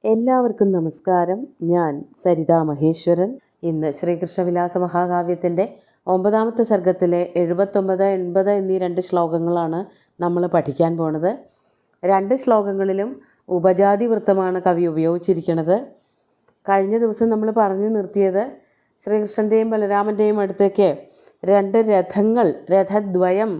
എല്ലാവർക്കും നമസ്കാരം. ഞാൻ സരിതാ മഹേശ്വരൻ. ഇന്ന് ശ്രീകൃഷ്ണവിലാസ മഹാകാവ്യത്തിൻ്റെ 9ാമത്തെ സർഗത്തിലെ 79, 80 എന്നീ 2 ശ്ലോകങ്ങളാണ് നമ്മൾ പഠിക്കാൻ പോണത്. 2 ശ്ലോകങ്ങളിലും ഉപജാതി വൃത്തമാണ് കവി ഉപയോഗിച്ചിരിക്കുന്നത്. കഴിഞ്ഞ ദിവസം നമ്മൾ പറഞ്ഞു നിർത്തിയത് ശ്രീകൃഷ്ണൻ്റെയും ബലരാമൻ്റെയും അടുത്തേക്ക് 2 രഥങ്ങൾ, രഥദ്വയം,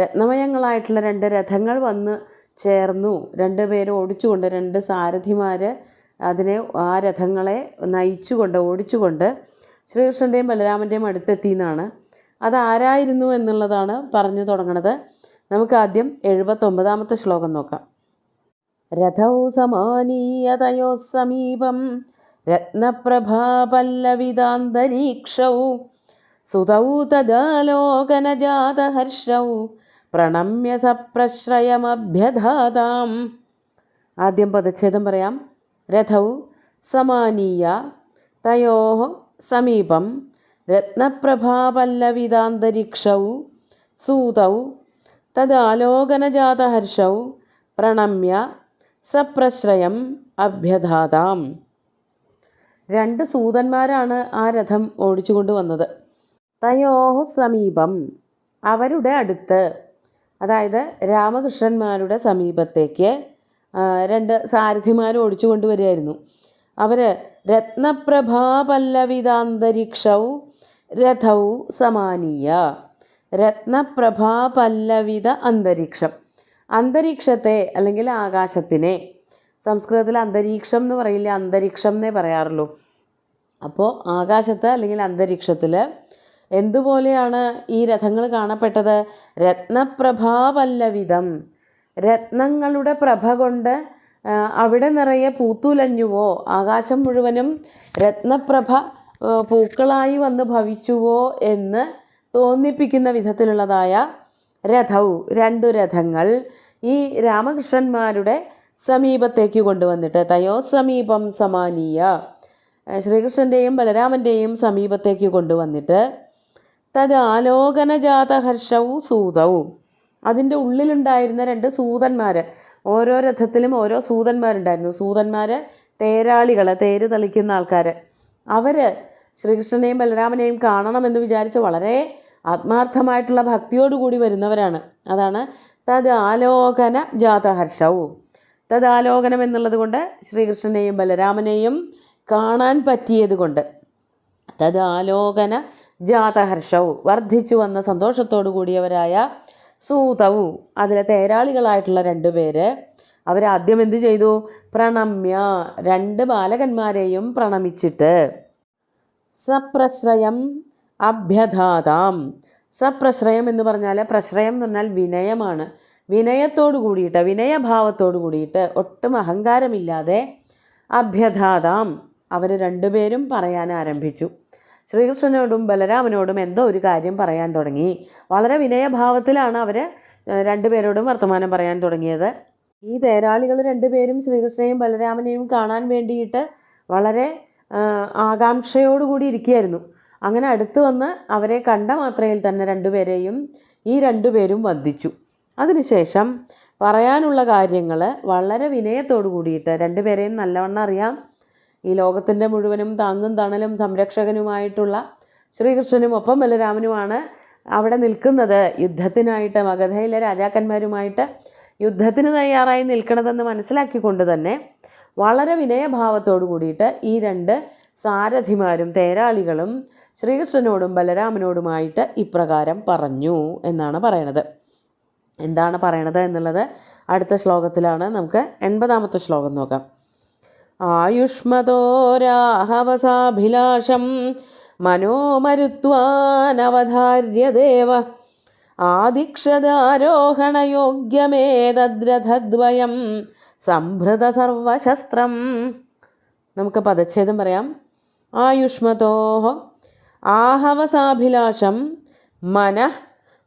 രത്നമയങ്ങളായിട്ടുള്ള 2 രഥങ്ങൾ വന്ന് ചേർന്നു. 2 പേര് ഓടിച്ചുകൊണ്ട്, 2 സാരഥിമാർ അതിനെ, ആ രഥങ്ങളെ നയിച്ചുകൊണ്ട്, ഓടിച്ചുകൊണ്ട് ശ്രീകൃഷ്ണൻ്റെയും ബലരാമൻ്റെയും അടുത്തെത്തി എന്നാണ്. അതാരായിരുന്നു എന്നുള്ളതാണ് പറഞ്ഞു തുടങ്ങുന്നത്. നമുക്ക് ആദ്യം 79ാമത്തെ ശ്ലോകം നോക്കാം. രഥൗ സമാനീയതയോ സമീപം രത്നപ്രഭാപല്ലവിതാന്തരീക്ഷൗ സുതൗ തദാലോകനജാതഹർഷൗ പ്രണമ്യ സപ്രശ്രയമഭ്യധാതാം. ആദ്യം പദച്ഛേദം പറയാം. രഥൗ സമാനീയ തയോ സമീപം രത്നപ്രഭാപല്ലവിതാന്തരീക്ഷൗ സൂതൗ തദാലോകനജാതഹർഷൗ പ്രണമ്യ സപ്രശ്രയം അഭ്യധാതാം. 2 സൂതന്മാരാണ് ആ രഥം ഓടിച്ചുകൊണ്ട് വന്നത്. തയോ സമീപം, അവരുടെ അടുത്ത്, അതായത് രാമകൃഷ്ണന്മാരുടെ സമീപത്തേക്ക് 2 സാരഥിമാർ ഓടിച്ചു കൊണ്ടുവരികയായിരുന്നു. അവർ രത്നപ്രഭാപല്ലവിതാന്തരീക്ഷൗ രഥൗ സമാനീയ. രത്നപ്രഭാപല്ലവിത അന്തരീക്ഷം, അന്തരീക്ഷത്തെ അല്ലെങ്കിൽ ആകാശത്തിനെ, സംസ്കൃതത്തിൽ അന്തരീക്ഷം എന്ന് പറയില്ല, അന്തരീക്ഷം എന്നേ പറയാറുള്ളൂ. അപ്പോൾ ആകാശത്ത് അല്ലെങ്കിൽ അന്തരീക്ഷത്തിൽ എന്തുപോലെയാണ് ഈ രഥങ്ങൾ കാണപ്പെട്ടത്? രത്നപ്രഭാപല്ലവിതം, രത്നങ്ങളുടെ പ്രഭ കൊണ്ട് അവിടെ നിറയെ പൂത്തുലഞ്ഞുവോ, ആകാശം മുഴുവനും രത്നപ്രഭ പൂക്കളായി വന്ന് ഭവിച്ചുവോ എന്ന് തോന്നിപ്പിക്കുന്ന വിധത്തിലുള്ളതായ രഥൗ, 2 രഥങ്ങൾ ഈ രാമകൃഷ്ണന്മാരുടെ സമീപത്തേക്ക് കൊണ്ടുവന്നിട്ട്, തയോ സമീപം സമാനീയ, ശ്രീകൃഷ്ണൻ്റെയും ബലരാമൻ്റെയും സമീപത്തേക്ക് കൊണ്ടുവന്നിട്ട്, തത് ആലോകനജാതഹർഷൗ സൂതൗ, അതിൻ്റെ ഉള്ളിലുണ്ടായിരുന്ന 2 സൂതന്മാർ, ഓരോ രഥത്തിലും ഓരോ സൂതന്മാരുണ്ടായിരുന്നു. സൂതന്മാർ തേരാളികൾ, തേര് തളിക്കുന്ന ആൾക്കാർ. അവർ ശ്രീകൃഷ്ണനെയും ബലരാമനെയും കാണണമെന്ന് വിചാരിച്ച് വളരെ ആത്മാർത്ഥമായിട്ടുള്ള ഭക്തിയോടുകൂടി വരുന്നവരാണ്. അതാണ് തത് ആലോകന ജാതഹർഷൗ. തത് ആലോകനം എന്നുള്ളത് കൊണ്ട് ശ്രീകൃഷ്ണനെയും ബലരാമനെയും കാണാൻ പറ്റിയത് കൊണ്ട്, തത് ആലോകന ജാതഹർഷൗ, വർദ്ധിച്ചു വന്ന സന്തോഷത്തോടു കൂടിയവരായ സൂതവു, അതിലെ തേരാളികളായിട്ടുള്ള 2 പേര്, അവരാദ്യം എന്ത് ചെയ്തു? പ്രണമ്യ, 2 ബാലകന്മാരെയും പ്രണമിച്ചിട്ട്, സപ്രശ്രയം അഭ്യധാതാം. സപ്രശ്രയം എന്ന് പറഞ്ഞാൽ, പ്രശ്രയം എന്ന് പറഞ്ഞാൽ വിനയമാണ്. വിനയത്തോടു കൂടിയിട്ട്, വിനയഭാവത്തോടു കൂടിയിട്ട്, ഒട്ടും അഹങ്കാരമില്ലാതെ അഭ്യധാതാം, അവർ 2 പേരും പറയാൻ ആരംഭിച്ചു. ശ്രീകൃഷ്ണനോടും ബലരാമനോടും എന്തോ ഒരു കാര്യം പറയാൻ തുടങ്ങി. വളരെ വിനയഭാവത്തിലാണ് അവർ 2 പേരോടും വർത്തമാനം പറയാൻ തുടങ്ങിയത്. ഈ തേരാളികൾ 2 പേരും ശ്രീകൃഷ്ണനെയും ബലരാമനെയും കാണാൻ വേണ്ടിയിട്ട് വളരെ ആകാംക്ഷയോടുകൂടി ഇരിക്കുകയായിരുന്നു. അങ്ങനെ അടുത്ത് വന്ന് അവരെ കണ്ട മാത്രയിൽ തന്നെ 2 പേരെയും ഈ 2 പേരും വന്ദിച്ചു. അതിനുശേഷം പറയാനുള്ള കാര്യങ്ങൾ വളരെ വിനയത്തോടു കൂടിയിട്ട്, 2 പേരെയും നല്ലവണ്ണം അറിയാം. ഈ ലോകത്തിൻ്റെ മുഴുവനും താങ്ങും തണലും സംരക്ഷകനുമായിട്ടുള്ള ശ്രീകൃഷ്ണനും ഒപ്പം ബലരാമനുമാണ് അവിടെ നിൽക്കുന്നത്. യുദ്ധത്തിനായിട്ട്, മഗധയിലെ രാജാക്കന്മാരുമായിട്ട് യുദ്ധത്തിന് തയ്യാറായി നിൽക്കണതെന്ന് മനസ്സിലാക്കിക്കൊണ്ട് തന്നെ വളരെ വിനയഭാവത്തോടു കൂടിയിട്ട് ഈ 2 സാരഥിമാരും തേരാളികളും ശ്രീകൃഷ്ണനോടും ബലരാമനോടുമായിട്ട് ഇപ്രകാരം പറഞ്ഞു എന്നാണ് പറയണത്. എന്താണ് പറയണത് എന്നുള്ളത് അടുത്ത ശ്ലോകത്തിലാണ്. നമുക്ക് 80ാമത്തെ ശ്ലോകം നോക്കാം. ആയുഷ്മതോരാഹവസാഭിലാഷം മനോമരുത്വാനവധാര്യ ദേവ ആദിക്ഷദാരോഹണയോഗ്യമേതദ്രഥദ്വയം സംഭൃത സർവശസ്ത്രം. നമുക്ക് പദച്ഛേദം പറയാം. ആയുഷ്മതോഹ ആഹവസാഭിലാഷം മനഃ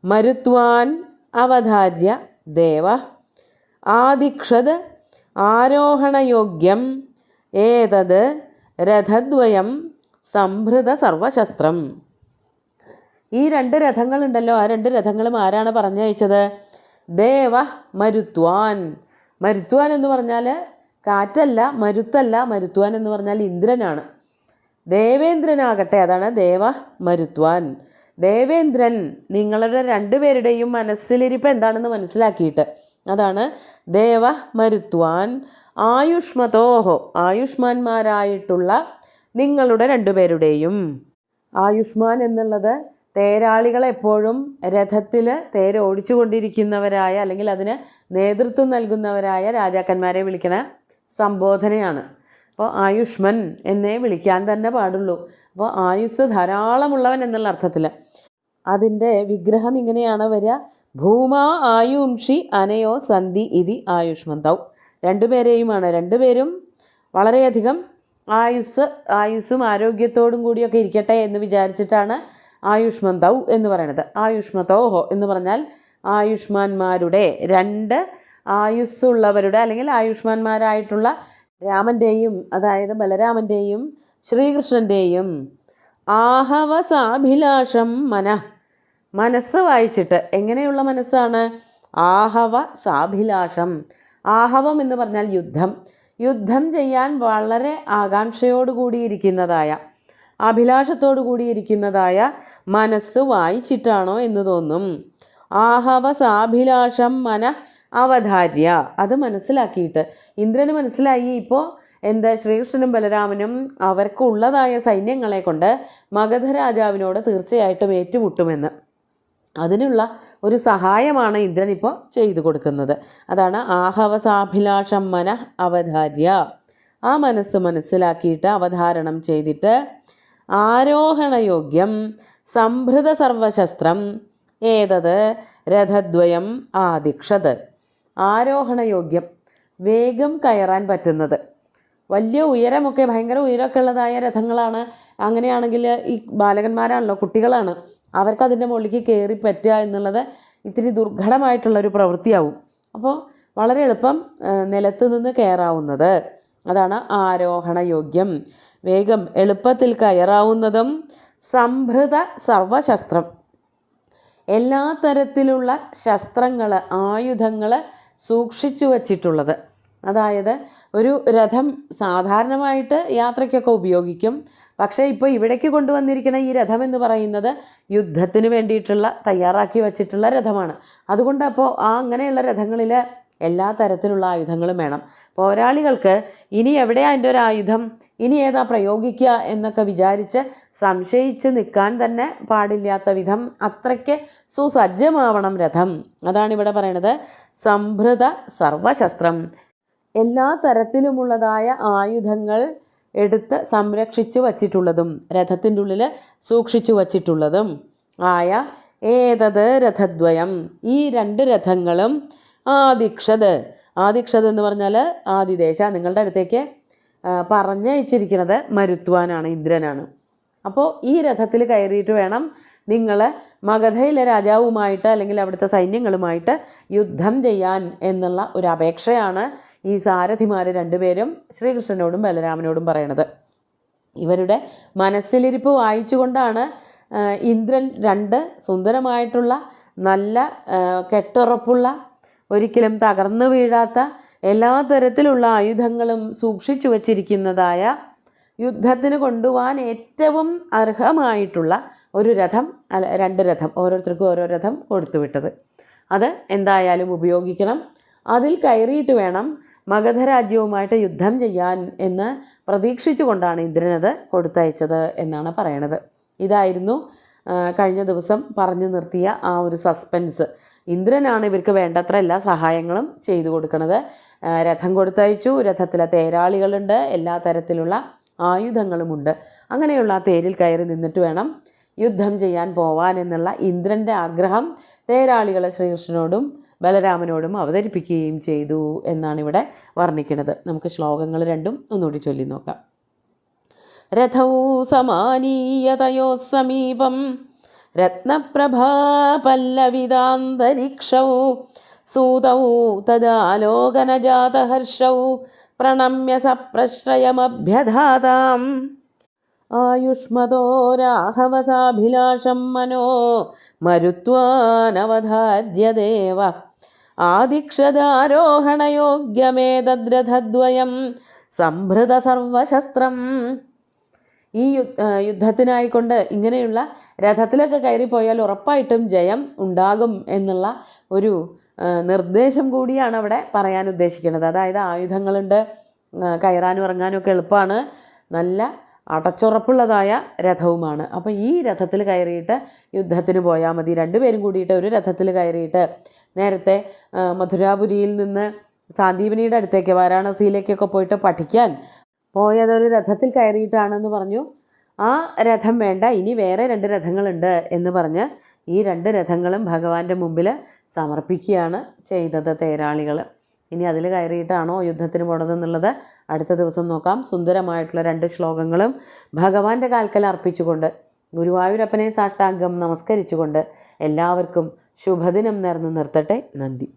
മരുത്വാൻ അവധാര്യ ദേവ ആദിക്ഷത് ആരോഹണയോഗ്യം ഏതത് രഥദ്വയം സംഭൃത സർവശസ്ത്രം. ഈ 2 രഥങ്ങളുണ്ടല്ലോ, ആ 2 രഥങ്ങളും ആരാണ് പറഞ്ഞയച്ചത്? ദേവ മരുത്വാൻ. മരുത്വാൻ എന്ന് പറഞ്ഞാൽ കാറ്റല്ല, മരുത്തല്ല. മരുത്വാൻ എന്ന് പറഞ്ഞാൽ ഇന്ദ്രനാണ്. ദേവേന്ദ്രനാകട്ടെ, അതാണ് ദേവ മരുത്വാൻ. ദേവേന്ദ്രൻ നിങ്ങളുടെ രണ്ടുപേരുടെയും മനസ്സിലിരിപ്പ് എന്താണെന്ന് മനസ്സിലാക്കിയിട്ട്, അതാണ് ദേവ മരുത്വാൻ ആയുഷ്മതോഹോ, ആയുഷ്മാന്മാരായിട്ടുള്ള നിങ്ങളുടെ രണ്ടുപേരുടെയും. ആയുഷ്മാൻ എന്നുള്ളത് തേരാളികളെപ്പോഴും രഥത്തിൽ തേരോടിച്ചു കൊണ്ടിരിക്കുന്നവരായ അല്ലെങ്കിൽ അതിന് നേതൃത്വം നൽകുന്നവരായ രാജാക്കന്മാരെ വിളിക്കുന്ന സംബോധനയാണ്. അപ്പോൾ ആയുഷ്മൻ എന്നേ വിളിക്കാൻ തന്നെ പാടുള്ളൂ. അപ്പോൾ ആയുസ് ധാരാളമുള്ളവൻ എന്നുള്ള അർത്ഥത്തിൽ. അതിൻ്റെ വിഗ്രഹം ഇങ്ങനെയാണ് വരിക: ഭൂമാ ആയുംഷി അനയോ സന്ധി ഇതി ആയുഷ്മന്തൗ. രണ്ടുപേരെയുമാണ്, രണ്ടുപേരും വളരെയധികം ആയുസ്സും ആരോഗ്യത്തോടും കൂടിയൊക്കെ ഇരിക്കട്ടെ എന്ന് വിചാരിച്ചിട്ടാണ് ആയുഷ്മന്തൗ എന്ന് പറയുന്നത്. ആയുഷ്മതോഹോ എന്ന് പറഞ്ഞാൽ ആയുഷ്മാന്മാരുടെ, രണ്ട് ആയുസ്സുള്ളവരുടെ അല്ലെങ്കിൽ ആയുഷ്മാന്മാരായിട്ടുള്ള രാമൻ്റെയും, അതായത് ബലരാമൻ്റെയും ശ്രീകൃഷ്ണൻ്റെയും ആഹവസാഭിലാഷം മനസ്സ് വായിച്ചിട്ട്. എങ്ങനെയുള്ള മനസ്സാണ്? ആഹവ സാഭിലാഷം. ആഹവം എന്ന് പറഞ്ഞാൽ യുദ്ധം ചെയ്യാൻ വളരെ ആകാംക്ഷയോടു കൂടിയിരിക്കുന്നതായ, അഭിലാഷത്തോടു കൂടിയിരിക്കുന്നതായ മനസ്സ് വായിച്ചിട്ടാണോ എന്ന് തോന്നും. ആഹവ സാഭിലാഷം അവധാര്യ, അത് മനസ്സിലാക്കിയിട്ട്. ഇന്ദ്രന് മനസ്സിലായി ഇപ്പോൾ ശ്രീകൃഷ്ണനും ബലരാമനും അവർക്കുള്ളതായ സൈന്യങ്ങളെ കൊണ്ട് മഗധ രാജാവിനോട് തീർച്ചയായിട്ടും ഏറ്റുമുട്ടുമെന്ന്. അതിനുള്ള ഒരു സഹായമാണ് ഇന്ദ്രൻ ഇപ്പോൾ ചെയ്തു കൊടുക്കുന്നത്. അതാണ് ആഹവസാഭിലാഷം അവധാര്യ. ആ മനസ്സ് മനസ്സിലാക്കിയിട്ട് അവധാരണം ചെയ്തിട്ട് ആരോഹണയോഗ്യം സംഭൃത സർവശസ്ത്രം ഏതത് രഥദ്വയം ആദിക്ഷത്. ആരോഹണയോഗ്യം, വേഗം കയറാൻ പറ്റുന്നത്. വലിയ ഉയരമൊക്കെ, ഭയങ്കര ഉയരമൊക്കെ ഉള്ളതായ രഥങ്ങളാണ്. അങ്ങനെയാണെങ്കിൽ ഈ ബാലകന്മാരാണല്ലോ, കുട്ടികളാണ്, അവർക്ക് അതിൻ്റെ മുകളിലേക്ക് കയറി പറ്റുക എന്നുള്ളത് ഇത്തിരി ദുർഘടമായിട്ടുള്ളൊരു പ്രവൃത്തിയാവും. അപ്പോൾ വളരെ എളുപ്പം നിലത്ത് നിന്ന് കയറാവുന്നത്, അതാണ് ആരോഹണയോഗ്യം. വേഗം എളുപ്പത്തിൽ കയറാവുന്നതും സംഭൃത സർവശസ്ത്രം, എല്ലാ തരത്തിലുള്ള ശസ്ത്രങ്ങൾ, ആയുധങ്ങൾ സൂക്ഷിച്ചു വച്ചിട്ടുള്ളത്. അതായത് ഒരു രഥം സാധാരണമായിട്ട് യാത്രയ്ക്കൊക്കെ ഉപയോഗിക്കും. പക്ഷേ ഇപ്പോൾ ഇവിടേക്ക് കൊണ്ടുവന്നിരിക്കുന്ന ഈ രഥം എന്ന് പറയുന്നത് യുദ്ധത്തിന് വേണ്ടിയിട്ടുള്ള തയ്യാറാക്കി വച്ചിട്ടുള്ള രഥമാണ്. അതുകൊണ്ട് അപ്പോൾ അങ്ങനെയുള്ള രഥങ്ങളിൽ എല്ലാ തരത്തിലുള്ള ആയുധങ്ങളും വേണം. പോരാളികൾക്ക് ഇനി എവിടെയാണ് അതിൻ്റെ ഒരു ആയുധം, ഇനി ഏതാ പ്രയോഗിക്കുക എന്നൊക്കെ വിചാരിച്ച് സംശയിച്ച് നിൽക്കാൻ തന്നെ പാടില്ലാത്ത വിധം അത്രയ്ക്ക് സുസജ്ജമാവണം രഥം. അതാണ് ഇവിടെ പറയണത്. സംഭൃത സർവശസ്ത്രം, എല്ലാ തരത്തിലുമുള്ളതായ ആയുധങ്ങൾ എടുത്ത് സംരക്ഷിച്ചു വച്ചിട്ടുള്ളതും രഥത്തിൻ്റെ ഉള്ളിൽ സൂക്ഷിച്ചു വച്ചിട്ടുള്ളതും ആയ ഏതത് രഥദ്വയം, ഈ രണ്ട് രഥങ്ങളും ആദിക്ഷത്. ആദിക്ഷത് എന്ന് പറഞ്ഞാൽ ആദിദേശ, നിങ്ങളുടെ അടുത്തേക്ക് പറഞ്ഞയച്ചിരിക്കുന്നത് മരുത്വാനാണ്, ഇന്ദ്രനാണ്. അപ്പോൾ ഈ രഥത്തിൽ കയറിയിട്ട് വേണം നിങ്ങൾ മഗധയിലെ രാജാവുമായിട്ട് അല്ലെങ്കിൽ അവിടുത്തെ സൈന്യങ്ങളുമായിട്ട് യുദ്ധം ചെയ്യാൻ എന്നുള്ള ഒരു അപേക്ഷയാണ് ഈ സാരഥിമാർ രണ്ടുപേരും ശ്രീകൃഷ്ണനോടും ബലരാമനോടും പറയണത്. ഇവരുടെ മനസ്സിലിരിപ്പ് വായിച്ചുകൊണ്ടാണ് ഇന്ദ്രൻ രണ്ട് സുന്ദരമായിട്ടുള്ള, നല്ല കെട്ടുറപ്പുള്ള, ഒരിക്കലും തകർന്നു വീഴാത്ത എല്ലാ തരത്തിലുള്ള ആയുധങ്ങളും സൂക്ഷിച്ചു വച്ചിരിക്കുന്നതായ, യുദ്ധത്തിന് കൊണ്ടുപോകാൻ ഏറ്റവും അർഹമായിട്ടുള്ള ഒരു രഥം, രണ്ട് രഥം, ഓരോരുത്തർക്കും ഓരോ രഥം കൊടുത്തുവിട്ടത്. അത് എന്തായാലും ഉപയോഗിക്കണം. അതിൽ കയറിയിട്ട് വേണം മഗധരാജ്യവുമായിട്ട് യുദ്ധം ചെയ്യാൻ എന്ന് പ്രതീക്ഷിച്ചു കൊണ്ടാണ് ഇന്ദ്രനത് കൊടുത്തയച്ചത് എന്നാണ് പറയണത്. ഇതായിരുന്നു കഴിഞ്ഞ ദിവസം പറഞ്ഞു നിർത്തിയ ആ ഒരു സസ്പെൻസ്. ഇന്ദ്രനാണ് ഇവർക്ക് വേണ്ടത്ര എല്ലാ സഹായങ്ങളും ചെയ്തു കൊടുക്കുന്നത്. രഥം കൊടുത്തയച്ചു, രഥത്തിലെ തേരാളികളുണ്ട്, എല്ലാ തരത്തിലുള്ള ആയുധങ്ങളുമുണ്ട്. അങ്ങനെയുള്ള ആ തേരിൽ കയറി നിന്നിട്ട് വേണം യുദ്ധം ചെയ്യാൻ പോവാൻ എന്നുള്ള ഇന്ദ്രൻ്റെ ആഗ്രഹം തേരാളികളെ ശ്രീകൃഷ്ണനോടും ബലരാമനോടും അവതരിപ്പിക്കുകയും ചെയ്തു എന്നാണ് ഇവിടെ വർണ്ണിക്കുന്നത്. നമുക്ക് ശ്ലോകങ്ങൾ രണ്ടും ഒന്നുകൂടി ചൊല്ലി നോക്കാം. രഥൗ സമാനീയതയോ സമീപം രത്നപ്രഭാ പല്ലവിതാന്തരീക്ഷൗ സൂതൗ തദാലോകനജാതഹർഷൗ പ്രണമ്യ സപ്രശ്രയമഭ്യധാതാം ആയുഷ്മതോരാഹവസാഭിലാഷം മനോ മരുത്വാനവധാര്യ ദേവ ആദിക്ഷതാരോഹണയോഗ്യമേതദ്രഥദ്വയം സംഭൃത സർവശസ്ത്രം. ഈ യുദ്ധത്തിനായിക്കൊണ്ട് ഇങ്ങനെയുള്ള രഥത്തിലൊക്കെ കയറിപ്പോയാൽ ഉറപ്പായിട്ടും ജയം ഉണ്ടാകും എന്നുള്ള ഒരു നിർദ്ദേശം കൂടിയാണ് അവിടെ പറയാൻ ഉദ്ദേശിക്കുന്നത്. അതായത് ആയുധങ്ങളുണ്ട്, കയറാനും ഇറങ്ങാനും ഒക്കെ എളുപ്പമാണ്, നല്ല അടച്ചുറപ്പുള്ളതായ രഥവുമാണ്. അപ്പോൾ ഈ രഥത്തിൽ കയറിയിട്ട് യുദ്ധത്തിന് പോയാൽ മതി. രണ്ടുപേരും കൂടിയിട്ട് ഒരു രഥത്തിൽ കയറിയിട്ട് നേരത്തെ മധുരാപുരിയിൽ നിന്ന് സാന്ദീപനിയുടെ അടുത്തേക്ക് വാരാണസിയിലേക്കൊക്കെ പോയിട്ട് പഠിക്കാൻ പോയതൊരു രഥത്തിൽ കയറിയിട്ടാണെന്ന് പറഞ്ഞു. ആ രഥം വേണ്ട, ഇനി വേറെ 2 രഥങ്ങളുണ്ട് എന്ന് പറഞ്ഞ് ഈ 2 രഥങ്ങളും ഭഗവാന്റെ മുമ്പിൽ സമർപ്പിക്കുകയാണ് ചെയ്തത് തേരാളികൾ. ഇനി അതിൽ കയറിയിട്ടാണോ യുദ്ധത്തിന് പോണതെന്നുള്ളത് അടുത്ത ദിവസം നോക്കാം. സുന്ദരമായിട്ടുള്ള 2 ശ്ലോകങ്ങളും ഭഗവാന്റെ കാൽക്കൽ അർപ്പിച്ചുകൊണ്ട് ഗുരുവായൂരപ്പനെ സാഷ്ടാംഗം നമസ്കരിച്ചുകൊണ്ട് എല്ലാവർക്കും ശുഭദിനം നേർന്ന് നിർത്തട്ടെ. നന്ദി.